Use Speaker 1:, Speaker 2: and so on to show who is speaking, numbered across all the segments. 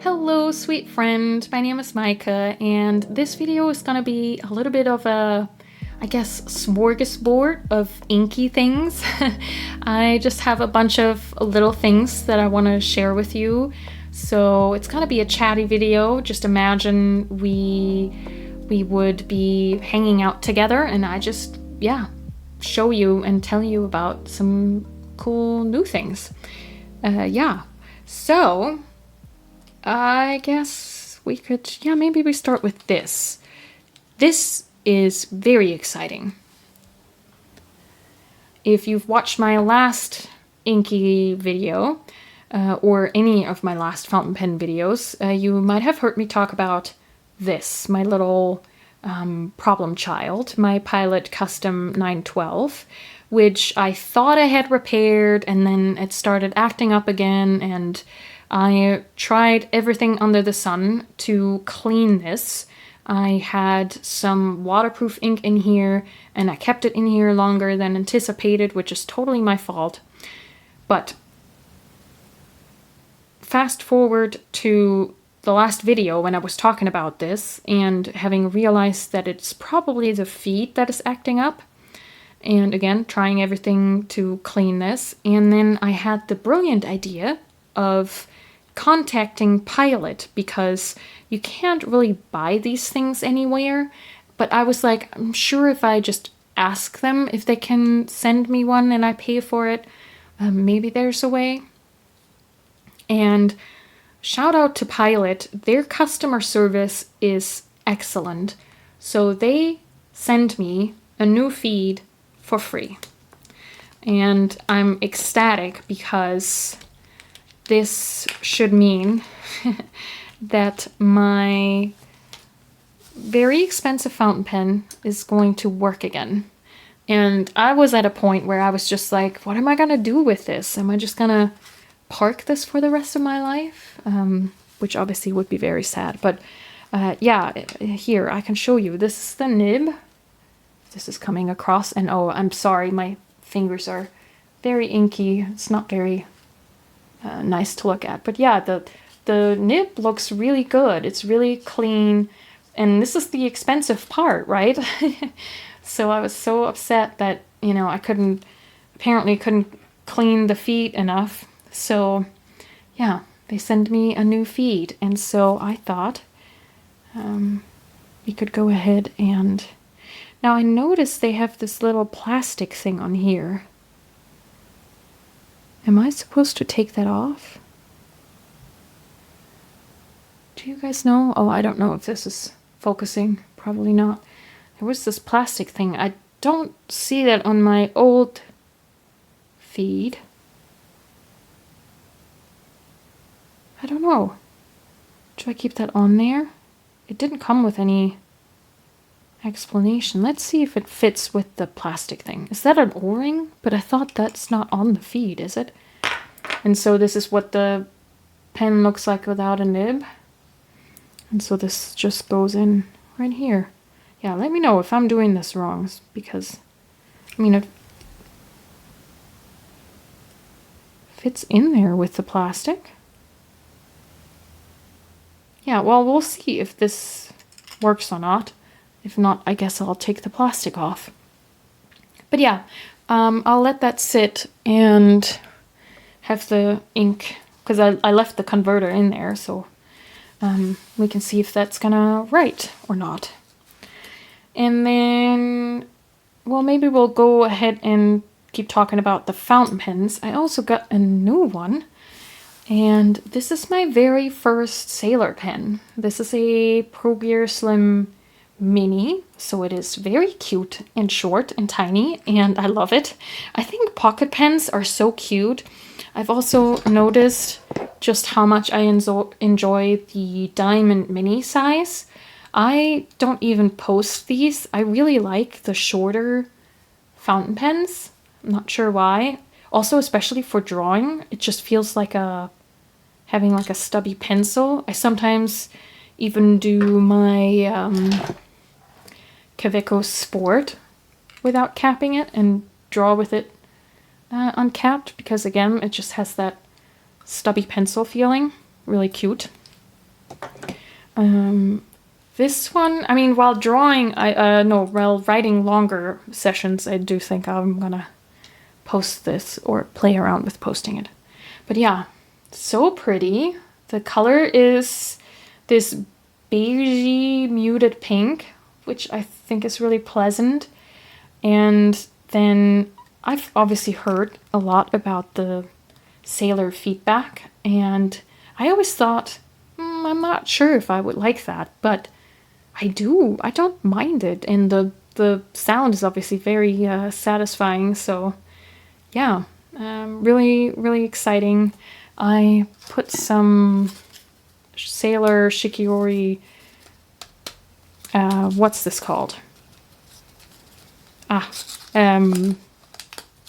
Speaker 1: Hello, sweet friend. My name is Micah, and this video is gonna be a little bit of a, I guess, smorgasbord of inky things. I just have a bunch of little things that I want to share with you. So it's gonna be a chatty video. Just imagine we would be hanging out together, and I just, show you and tell you about some cool new things. So I guess we could, maybe we start with this. This is very exciting. If you've watched my last Inky video, or any of my last fountain pen videos, you might have heard me talk about this, my little problem child, my Pilot Custom 912, which I thought I had repaired, and then it started acting up again, and I tried everything under the sun to clean this. I had some waterproof ink in here, and I kept it in here longer than anticipated, which is totally my fault. But fast forward to the last video when I was talking about this, and having realized that it's probably the feed that is acting up. And again, trying everything to clean this. And then I had the brilliant idea of contacting Pilot, because you can't really buy these things anywhere. But I was like, I'm sure if I just ask them if they can send me one and I pay for it, maybe there's a way. And shout out to Pilot, their customer service is excellent. So they send me a new feed for free. And I'm ecstatic because this should mean that my very expensive fountain pen is going to work again. And I was at a point where I was just like, what am I gonna do with this? Am I just gonna park this for the rest of my life? Which obviously would be very sad. But here, I can show you. This is the nib. This is coming across, and oh, I'm sorry, my fingers are very inky. It's not very nice to look at. But yeah, the nib looks really good. It's really clean, and this is the expensive part, right? So I was so upset that, I apparently couldn't clean the feed enough. So yeah, they send me a new feed, and so I thought we could go ahead and... Now I noticed they have this little plastic thing on here. Am I supposed to take that off? Do you guys know? Oh, I don't know if this is focusing. Probably not. There was this plastic thing. I don't see that on my old feed. I don't know. Should I keep that on there? It didn't come with any explanation. Let's see if it fits with the plastic thing. Is that an O-ring? But I thought that's not on the feed, is it? And so this is what the pen looks like without a nib. And so this just goes in right here. Yeah, let me know if I'm doing this wrong, because, it fits in there with the plastic. Yeah, well, we'll see if this works or not. If not, I guess I'll take the plastic off. But yeah, I'll let that sit and have the ink, because I left the converter in there, so we can see if that's gonna write or not. And then, well, maybe we'll go ahead and keep talking about the fountain pens. I also got a new one, and this is my very first sailor pen. This is a Pro Gear Slim Mini, so it is very cute and short and tiny, and I love it. I think pocket pens are so cute. I've also noticed just how much I enjoy the diamond mini size. I don't even post these. I really like the shorter fountain pens. I'm not sure why. Also, especially for drawing, it just feels like having like a stubby pencil. I sometimes even do my Kaweco Sport without capping it and draw with it uncapped, because again, it just has that stubby pencil feeling. Really cute. This one, I mean, while drawing, while writing longer sessions, I do think I'm gonna post this or play around with posting it. But yeah, so pretty. The color is this beigey muted pink, which I think is really pleasant. And then I've obviously heard a lot about the sailor feedback, and I always thought, I'm not sure if I would like that, but I do. I don't mind it, and the sound is obviously very satisfying. So yeah, really, really exciting. I put some Sailor Shikiori, what's this called?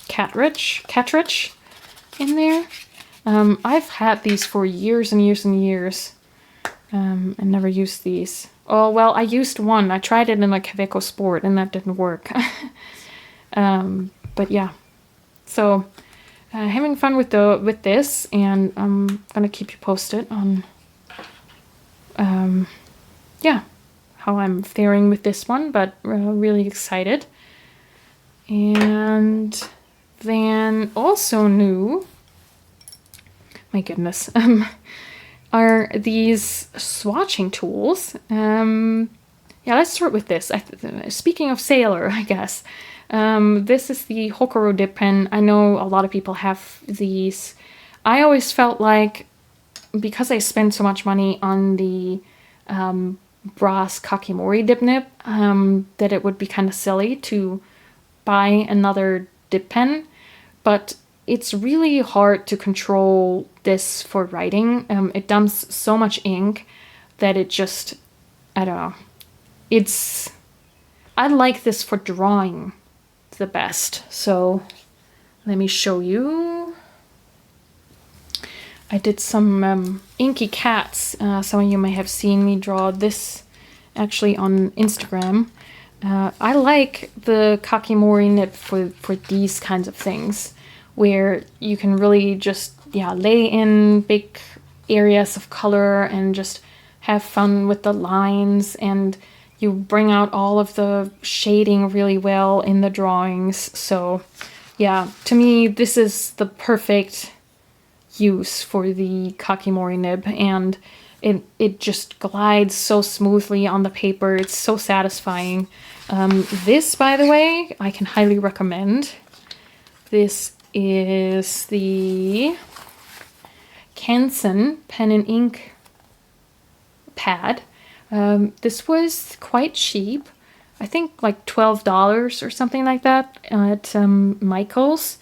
Speaker 1: Catrich in there. I've had these for years and years and years, and never used these. Oh, well, I used one. I tried it in a Kaweco Sport, and that didn't work. But yeah, so having fun with this, and I'm gonna keep you posted on yeah, how I'm faring with this one, but really excited. And then also new, my goodness, are these swatching tools. Yeah, let's start with this. Speaking of Sailor, I guess. This is the Hokoro dip pen. I know a lot of people have these. I always felt like, because I spend so much money on the brass Kakimori dip nib, that it would be kind of silly to buy another dip pen. But it's really hard to control this for writing. It dumps so much ink that it just, I don't know. I like this for drawing the best. So let me show you. I did some Inky cats. Some of you may have seen me draw this actually on Instagram. I like the Kakimori nib for these kinds of things, where you can really just, lay in big areas of color and just have fun with the lines, and you bring out all of the shading really well in the drawings. So yeah, to me, this is the perfect use for the Kakimori nib, and it just glides so smoothly on the paper. It's so satisfying. This, by the way, I can highly recommend. This is the Canson pen and ink pad. This was quite cheap. I think like $12 or something like that at Michael's,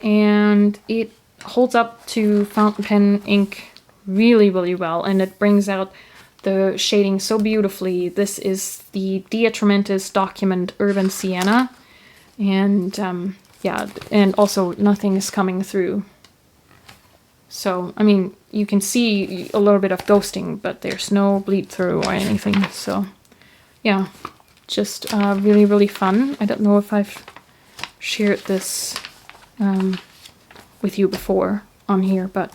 Speaker 1: and it holds up to fountain pen ink really, really well, and it brings out the shading so beautifully. This is the Dia Trementis Document Urban Sienna, and yeah, and also nothing is coming through. So, I mean, you can see a little bit of ghosting, but there's no bleed through or anything. So, yeah, just really, really fun. I don't know if I've shared this with you before on here, but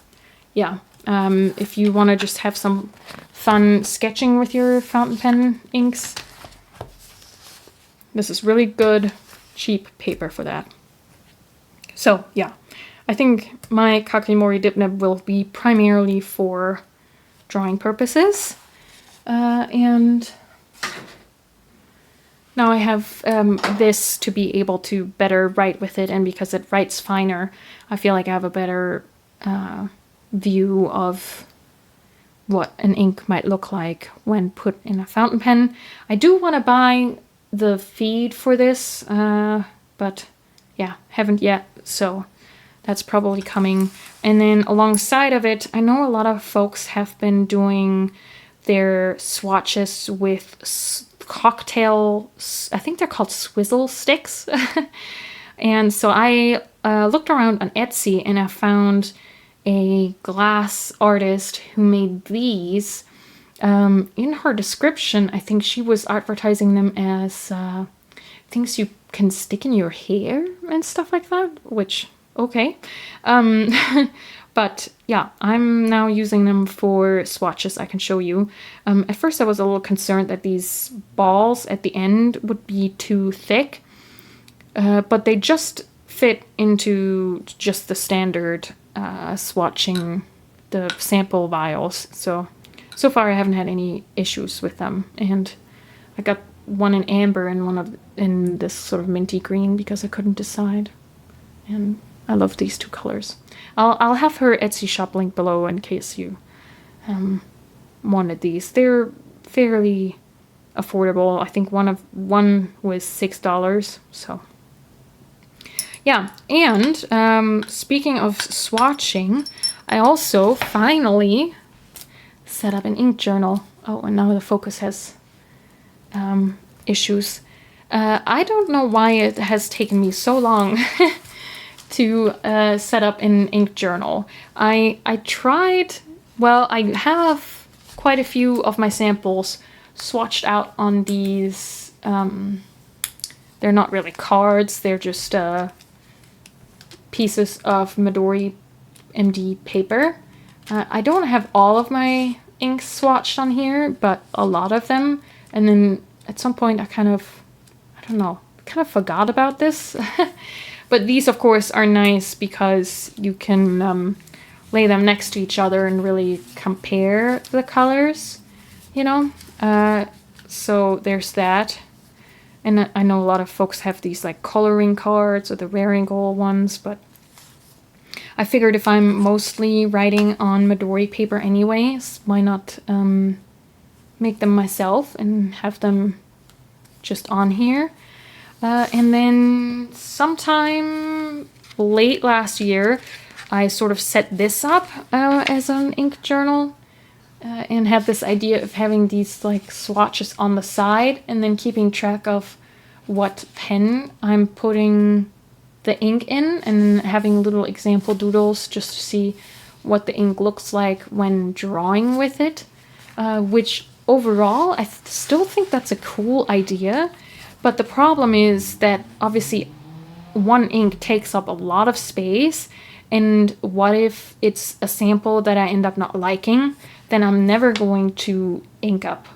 Speaker 1: yeah, if you want to just have some fun sketching with your fountain pen inks, this is really good, cheap paper for that. So, yeah. I think my Kakimori dip nib will be primarily for drawing purposes. And now I have this to be able to better write with it, and because it writes finer, I feel like I have a better view of what an ink might look like when put in a fountain pen. I do want to buy the feed for this, but yeah, haven't yet, so that's probably coming. And then alongside of it, I know a lot of folks have been doing their swatches with cocktail, I think they're called Swizzle sticks. And so I looked around on Etsy, and I found a glass artist who made these. In her description, I think she was advertising them as things you can stick in your hair and stuff like that, which, okay. But yeah, I'm now using them for swatches. I can show you. At first I was a little concerned that these balls at the end would be too thick, but they just fit into just the standard swatching, the sample vials. So far I haven't had any issues with them. And I got one in amber and one in this sort of minty green because I couldn't decide. And I love these two colors. I'll have her Etsy shop link below in case you wanted these. They're fairly affordable. I think one was $6. So yeah, and speaking of swatching, I also finally set up an ink journal. Oh, and now the focus has issues. I don't know why it has taken me so long to set up an ink journal. I tried, well, I have quite a few of my samples swatched out on these, they're not really cards, they're just pieces of Midori MD paper. I don't have all of my inks swatched on here, but a lot of them. And then at some point I kind of forgot about this. But these, of course, are nice because you can lay them next to each other and really compare the colors, you know? So there's that. And I know a lot of folks have these like coloring cards or the wearing goal ones, but I figured if I'm mostly writing on Midori paper anyways, why not make them myself and have them just on here. And then sometime late last year, I sort of set this up as an ink journal and had this idea of having these like swatches on the side and then keeping track of what pen I'm putting the ink in and having little example doodles just to see what the ink looks like when drawing with it, which overall I still think that's a cool idea. But the problem is that obviously one ink takes up a lot of space, and what if it's a sample that I end up not liking? Then I'm never going to ink up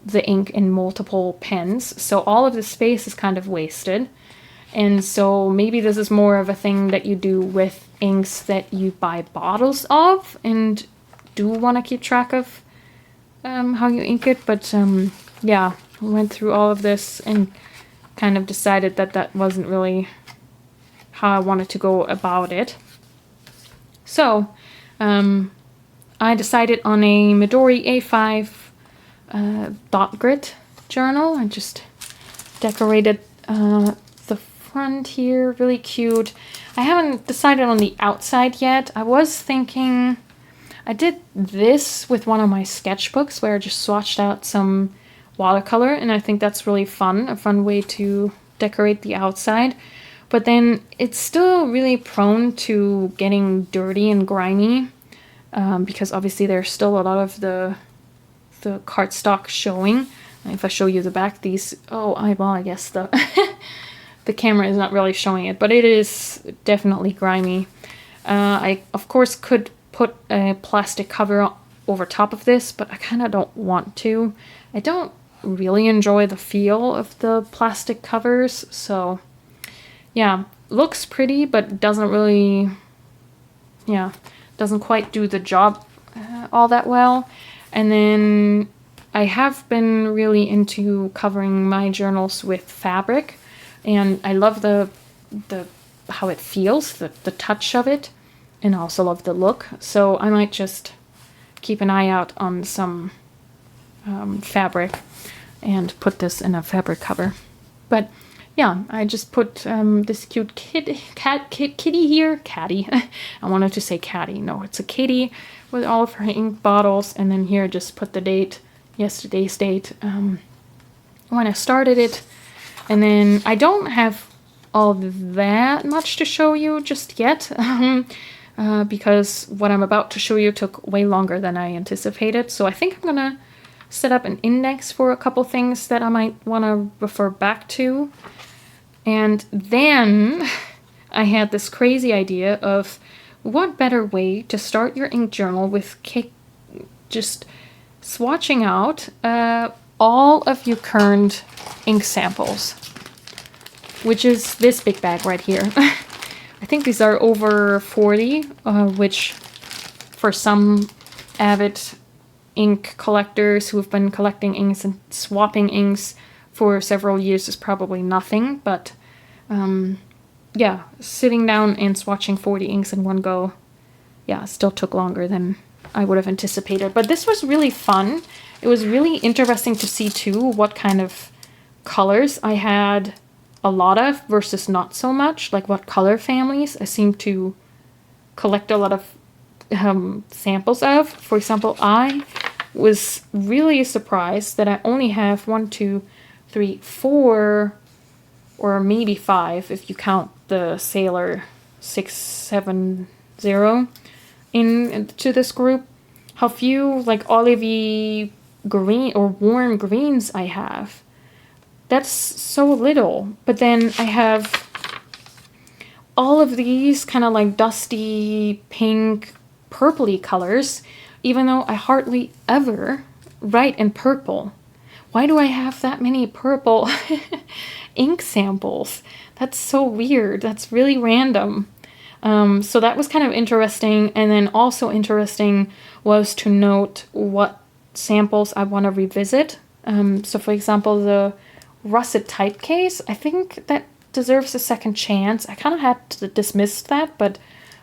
Speaker 1: the ink in multiple pens. So all of the space is kind of wasted. And so maybe this is more of a thing that you do with inks that you buy bottles of and do want to keep track of how you ink it. But yeah, we went through all of this and kind of decided that that wasn't really how I wanted to go about it. So I decided on a Midori A5 dot grit journal. I just decorated the front here, really cute. I haven't decided on the outside yet. I was thinking, I did this with one of my sketchbooks where I just swatched out some watercolor, and I think that's really fun, a fun way to decorate the outside. But then it's still really prone to getting dirty and grimy because obviously there's still a lot of the cardstock showing. If I show you the back, these, I guess the the camera is not really showing it, but it is definitely grimy. I of course could put a plastic cover over top of this, but I kind of don't want to. I don't really enjoy the feel of the plastic covers, so yeah, looks pretty, but doesn't really, doesn't quite do the job all that well. And then I have been really into covering my journals with fabric, and I love the how it feels, the touch of it, and also love the look. So I might just keep an eye out on some fabric and put this in a fabric cover. But yeah, I just put this cute kitty here. Catty. I wanted to say catty. No, it's a kitty with all of her ink bottles. And then here, just put the date, yesterday's date, when I started it. And then I don't have all that much to show you just yet. Because what I'm about to show you took way longer than I anticipated. So I think I'm gonna set up an index for a couple things that I might want to refer back to. And then I had this crazy idea of what better way to start your ink journal with just swatching out all of your current ink samples, which is this big bag right here. I think these are over 40, which for some avid ink collectors who have been collecting inks and swapping inks for several years is probably nothing, but yeah, sitting down and swatching 40 inks in one go, yeah, still took longer than I would have anticipated. But this was really fun. It was really interesting to see too what kind of colors I had a lot of versus not so much, like what color families I seem to collect a lot of samples of. For example, I was really surprised that I only have 1, 2, 3, 4, or maybe 5 if you count the Sailor 670 into this group. How few like olivey green or warm greens I have. That's so little. But then I have all of these kind of like dusty pink purpley colors, even though I hardly ever write in purple. Why do I have that many purple ink samples? That's so weird. That's really random. So that was kind of interesting. And then also interesting was to note what samples I want to revisit. So for example, the russet typecase, I think that deserves a second chance. I kind of had to dismiss that, but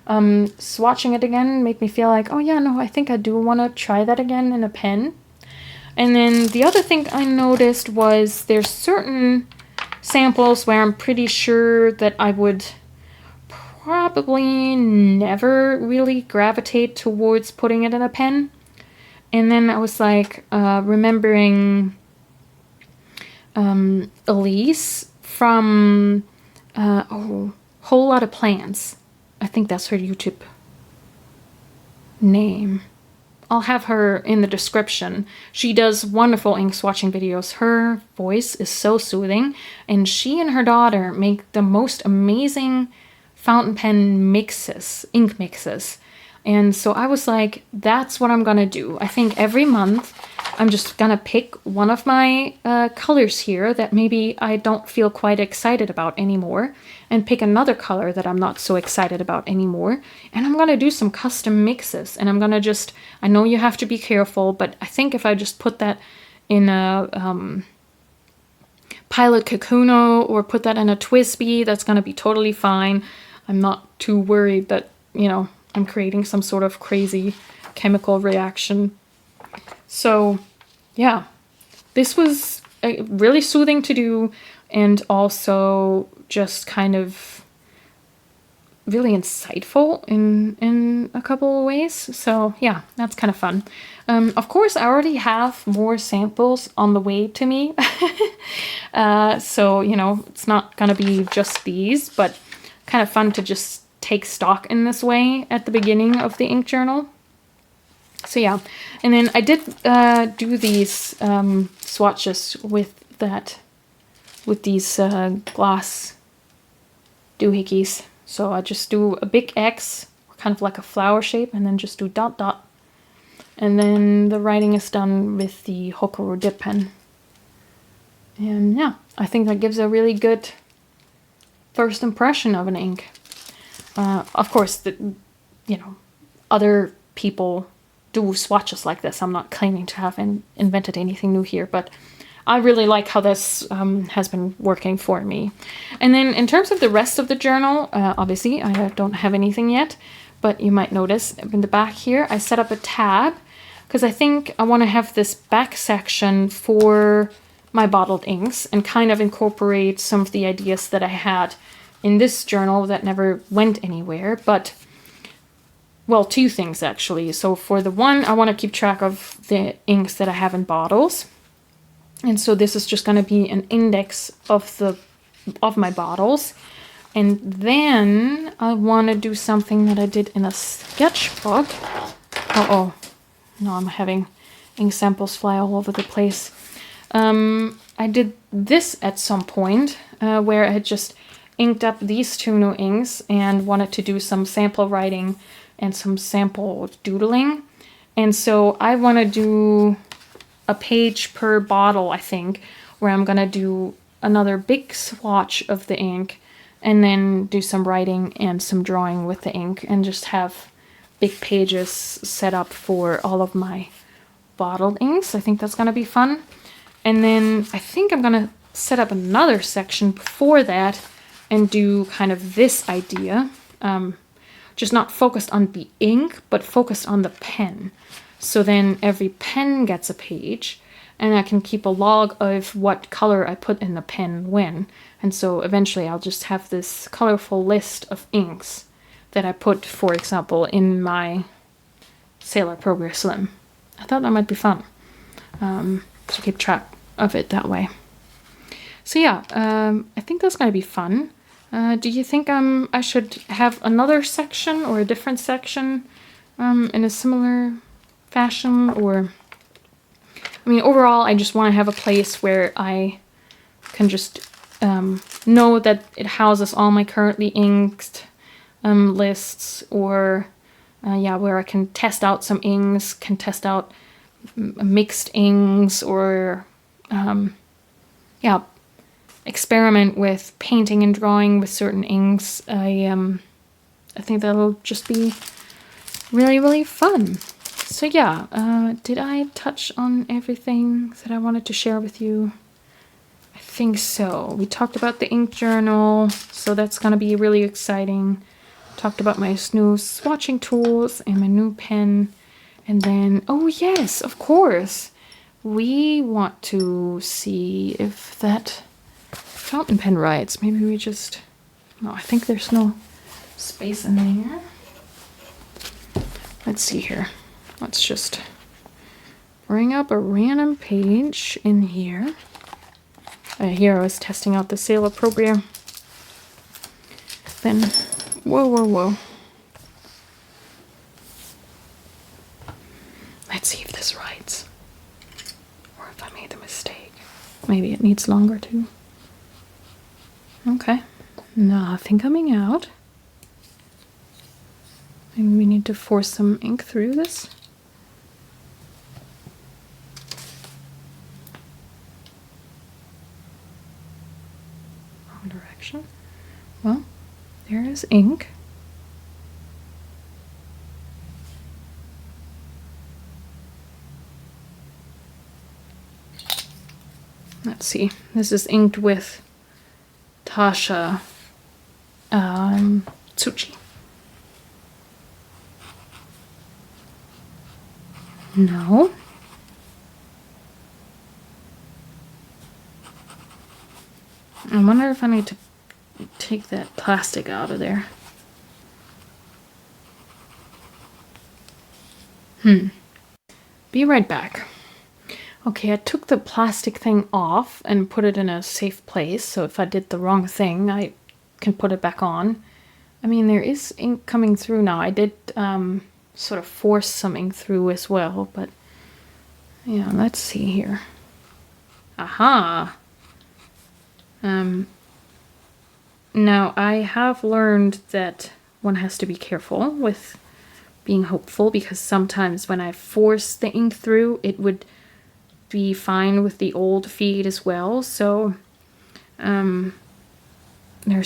Speaker 1: swatching it again made me feel like, oh yeah, no, I think I do want to try that again in a pen. And then the other thing I noticed was there's certain samples where I'm pretty sure that I would probably never really gravitate towards putting it in a pen. And then I was like remembering Elyse from Whole Lot of Plants. I think that's her YouTube name. I'll have her in the description. She does wonderful ink swatching videos. Her voice is so soothing, and she and her daughter make the most amazing fountain pen mixes, ink mixes. And so I was like, that's what I'm gonna do. I think every month I'm just gonna pick one of my colors here that maybe I don't feel quite excited about anymore, and pick another color that I'm not so excited about anymore. And I'm gonna do some custom mixes, and I'm gonna just, I know you have to be careful, but I think if I just put that in a Pilot Kakuno or put that in a TWSBI, that's gonna be totally fine. I'm not too worried that, you know, I'm creating some sort of crazy chemical reaction. So yeah, this was really soothing to do, and also just kind of really insightful in a couple of ways. So yeah, that's kind of fun. Of course, I already have more samples on the way to me. So, you know, it's not gonna be just these, but kind of fun to just take stock in this way at the beginning of the ink journal. So yeah, and then I did do these swatches with these glass doohickeys. So I just do a big X, kind of like a flower shape, and then just do dot dot. And then the writing is done with the Hokuro dip pen. And yeah, I think that gives a really good first impression of an ink. Of course, you know, other people do swatches like this. I'm not claiming to have invented anything new here, but I really like how this has been working for me. And then in terms of the rest of the journal, obviously I don't have anything yet, but you might notice in the back here, I set up a tab because I think I want to have this back section for my bottled inks and kind of incorporate some of the ideas that I had in this journal that never went anywhere. But, well, two things actually. So for the one, I want to keep track of the inks that I have in bottles. And so this is just going to be an index of my bottles. And then I want to do something that I did in a sketchbook. Oh, no, I'm having ink samples fly all over the place. I did this at some point where I had just inked up these two new inks and wanted to do some sample writing and some sample doodling. And so I want to do a page per bottle, I think, where I'm going to do another big swatch of the ink and then do some writing and some drawing with the ink and just have big pages set up for all of my bottled inks. I think that's going to be fun. And then I think I'm going to set up another section before that and do kind of this idea. Just not focused on the ink, but focused on the pen. So then every pen gets a page, and I can keep a log of what color I put in the pen when. And so eventually I'll just have this colorful list of inks that I put, for example, in my Sailor Progress Slim. I thought that might be fun to keep track of it that way. So yeah, I think that's going to be fun. Do you think I should have another section or a different section in a similar fashion? Or, I mean, overall, I just want to have a place where I can just know that it houses all my currently inked lists, or yeah, where I can test out some inks, can test out mixed inks, or yeah, experiment with painting and drawing with certain inks. I think that'll just be really, really fun. So yeah, did I touch on everything that I wanted to share with you? I think so. We talked about the ink journal, so that's gonna be really exciting. Talked about my new swatching tools and my new pen. And then, oh yes, of course, we want to see if that fountain pen writes. Maybe we just, no, I think there's no space in there. Let's see here. Let's just bring up a random page in here. Here I was testing out the Sailor program. Then, whoa. Let's see if this writes. Or if I made a mistake. Maybe it needs longer too. Okay, nothing coming out. Maybe we need to force some ink through this. Wrong direction. Well, there is ink. Let's see. This is inked with Tasha Tsuchi. No. I wonder if I need to take that plastic out of there. Be right back. Okay, I took the plastic thing off and put it in a safe place, so if I did the wrong thing, I can put it back on. I mean, there is ink coming through now. I did sort of force some ink through as well, but yeah, let's see here. Aha! Now, I have learned that one has to be careful with being hopeful, because sometimes when I force the ink through, it would be fine with the old feed as well. So there's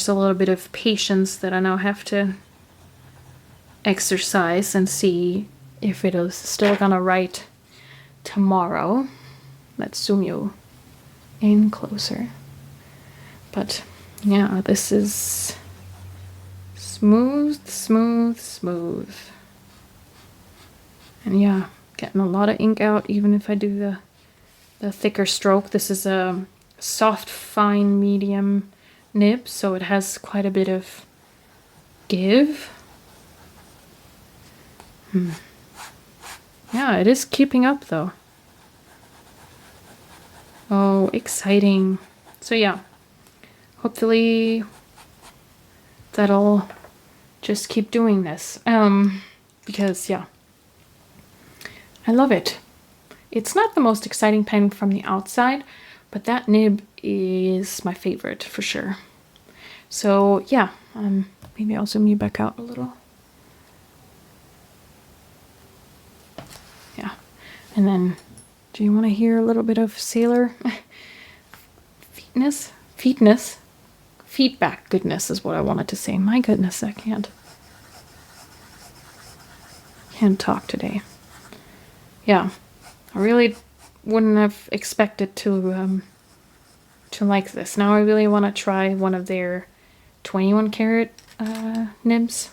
Speaker 1: a little bit of patience that I now have to exercise and see if it is still gonna write tomorrow. Let's zoom you in closer. But yeah, this is smooth. And yeah, getting a lot of ink out even if I do the thicker stroke. This is a soft, fine, medium nib, so it has quite a bit of give. Yeah, it is keeping up though. Oh, exciting. So yeah, hopefully that'll just keep doing this. Because yeah, I love it. It's not the most exciting pen from the outside, but that nib is my favorite for sure. So yeah, maybe I'll zoom you back out a little. Yeah, and then do you want to hear a little bit of sailor feedback goodness is what I wanted to say. My goodness, I can't talk today. Yeah, I really wouldn't have expected to like this. Now I really want to try one of their 21 karat nibs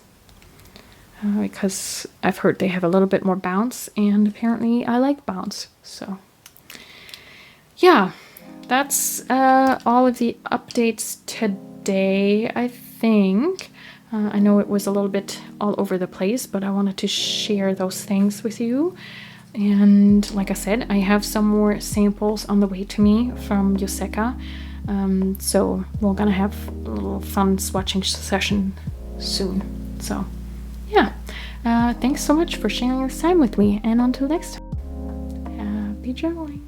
Speaker 1: because I've heard they have a little bit more bounce, and apparently I like bounce. So yeah, that's all of the updates today, I think. I know it was a little bit all over the place, but I wanted to share those things with you. And like I said, I have some more samples on the way to me from Yoseka. So we're gonna have a little fun swatching session soon. So yeah, thanks so much for sharing this time with me, and until next time, happy journaling.